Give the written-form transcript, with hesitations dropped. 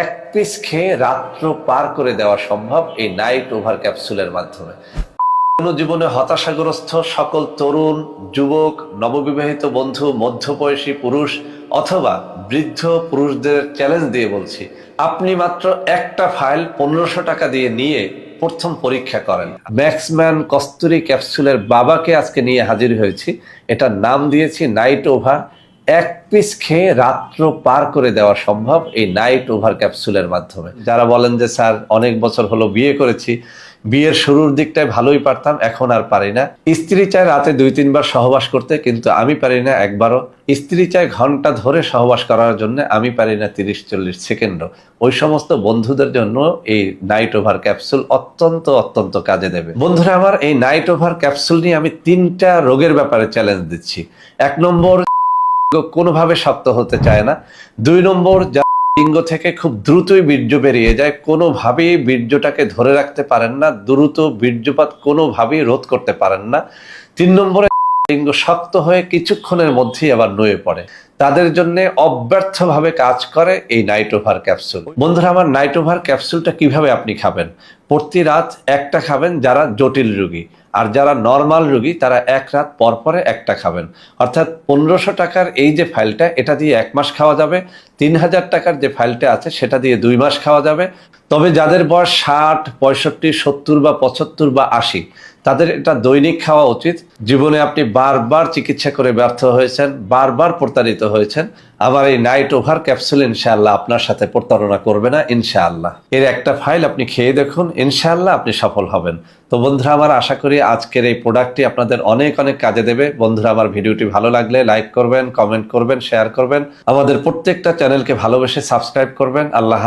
এক পিস খেয়ে রাত্র পার করে দেওয়া সম্ভব এই নাইট ওভার ক্যাপসুলের মাধ্যমে। জীবনে হতাশাগ্রস্ত সকল তরুণ, যুবক, নববিবাহিত বন্ধু, মধ্যবয়সী পুরুষ অথবা বৃদ্ধ পুরুষদের চ্যালেঞ্জ দিয়ে বলছি, আপনি মাত্র একটা ফাইল 1500 টাকা দিয়ে নিয়ে প্রথম পরীক্ষা করেন। ম্যাক্সম্যান কস্তুরী ক্যাপসুলের বাবাকে আজকে নিয়ে হাজির হয়েছি। এটার নাম দিয়েছি নাইট ওভার। এক পিস খেয়ে রাত্র পার করে দেওয়া সম্ভব এই নাইট ওভার ক্যাপসুলের মাধ্যমে। যারা বলেন যে স্যার অনেক বছর হলো বিয়ে করেছি, বিয়ের শুরুর দিকটায় ভালোই পারতাম, এখন আর পারি না। স্ত্রী চায় রাতে 2-3 বার সহবাস করতে, কিন্তু আমি পারি না একবারও। স্ত্রী চায় ঘন্টা ধরে সহবাস করার জন্য, আমি পারি না 30-40 সেকেন্ডও। ওই সমস্ত বন্ধুদের জন্য এই নাইট ওভার ক্যাপসুল অত্যন্ত অত্যন্ত কাজে দেবে। বন্ধুরা আমার, এই নাইট ওভার ক্যাপসুল নিয়ে আমি 3টা রোগের ব্যাপারে চ্যালেঞ্জ দিচ্ছি। 1 নম্বর, কোনোভাবে শক্ত হতে চায় না। 2 নম্বর, লিঙ্গ থেকে খুব দ্রুতই বীর্য বেরিয়ে যায়, কোনোভাবেই বীর্যটাকে ধরে রাখতে পারেন না, দ্রুত বীর্যপাত কোনোভাবেই রোধ করতে পারেন না। 3 নম্বরে, লিঙ্গ শক্ত হয়ে কিছুক্ষণের মধ্যেই আবার নুয়ে পড়ে, তাদের জন্য অব্যর্থভাবে কাজ করে এই নাইট ওভার ক্যাপসুল। বন্ধুরা আমার, নাইট ওভার ক্যাপসুলটা কিভাবে আপনি খাবেন? প্রতি রাত একটা খাবেন যারা জটিল রোগী, আর যারা নরমাল রোগী তারা 1 রাত পর পরে একটা খাবেন। অর্থাৎ 1500 টাকার এই যে ফাইলটা, এটা দিয়ে 1 মাস খাওয়া যাবে। 3000 টাকার যে ফাইলটা আছে সেটা দিয়ে 2 মাস খাওয়া যাবে। তবে যাদের বয়স 60, 65, 70 বা 75 বা 80, তাদের এটা দৈনিক খাওয়া উচিত। জীবনে আপনি বারবার চিকিৎসা করে ব্যর্থ হয়েছেন, বারবার প্রতারিত হয়েছেন, আবার এই নাইট ওভার ক্যাপসুল ইনশাআল্লাহ আপনার সাথে প্রতারণা করবে না ইনশাআল্লাহ। এর একটা ফাইল আপনি খেয়ে দেখুন, ইনশাআল্লাহ আপনি সফল হবেন। তো বন্ধুরা আমার, আশা করি আজকের এই প্রোডাক্টটি আপনাদের অনেক অনেক কাজে দেবে। বন্ধুরা আমার, ভিডিওটি ভালো লাগলে লাইক করবেন, কমেন্ট করবেন, শেয়ার করবেন। আমাদের প্রত্যেকটা চ্যানেলকে ভালোবেসে সাবস্ক্রাইব করবেন। আল্লাহ।